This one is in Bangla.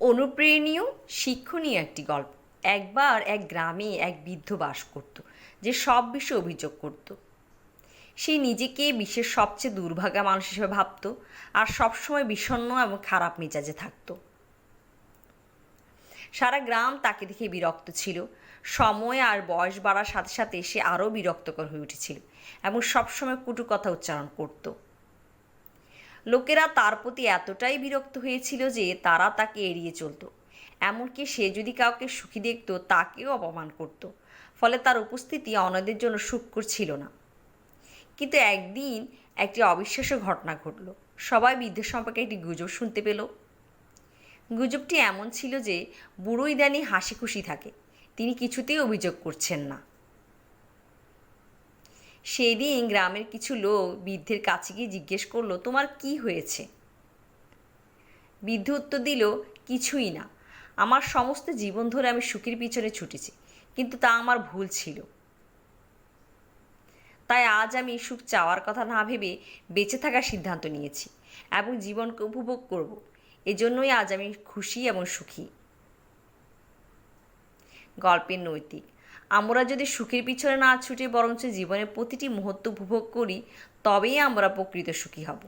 অনুপ্রেরণীয় শিক্ষণীয় একটি গল্প। একবার এক গ্রামে এক বৃদ্ধ বাস করত, যে সব বিষয়ে অভিযোগ করত। সে নিজেকে বিশ্বের সবচেয়ে দুর্ভাগা মানুষ হিসেবে ভাবত, আর সবসময় বিষণ্ণ এবং খারাপ মেজাজে থাকত। সারা গ্রাম তাকে দেখে বিরক্ত ছিল। সময় আর বয়স বাড়ার সাথে সাথে সে আরও বিরক্তকর হয়ে উঠেছিল এবং সবসময় কটু কথা উচ্চারণ করত। লোকেরা তার প্রতি এতটাই বিরক্ত হয়েছিল যে তারা তাকে এড়িয়ে চলত। এমনকি সে যদি কাউকে সুখী দেখত তাকেও অপমান করত। ফলে তার উপস্থিতি অন্যদের জন্য সুখকর ছিল না। কিন্তু একদিন একটি অবিশ্বাস্য ঘটনা ঘটল। সবাই বৃদ্ধ সম্পর্কে একটি গুজব শুনতে পেল। গুজবটি এমন ছিল যে বুড়ো ইদানি হাসি খুশি থাকে, তিনি কিছুতেই অভিযোগ করছেন না। সেদিন গ্রামের কিছু লোক বৃদ্ধের কাছে গিয়ে জিজ্ঞেস করলো, তোমার কি হয়েছে? বৃদ্ধ উত্তর দিল, কিছুই না। আমার সমস্ত জীবন ধরে আমি সুখের পিছনে ছুটেছি, কিন্তু তা আমার ভুল ছিল। তাই আজ আমি সুখ চাওয়ার কথা না ভেবে বেঁচে থাকার সিদ্ধান্ত নিয়েছি এবং জীবনকে উপভোগ করব। এজন্যই আজ আমি খুশি এবং সুখী। গল্পের নৈতিক: আমরা যদি সুখের পিছনে না ছুটে বরঞ্চ জীবনের প্রতিটি মুহূর্ত উপভোগ করি, তবেই আমরা প্রকৃত সুখী হব।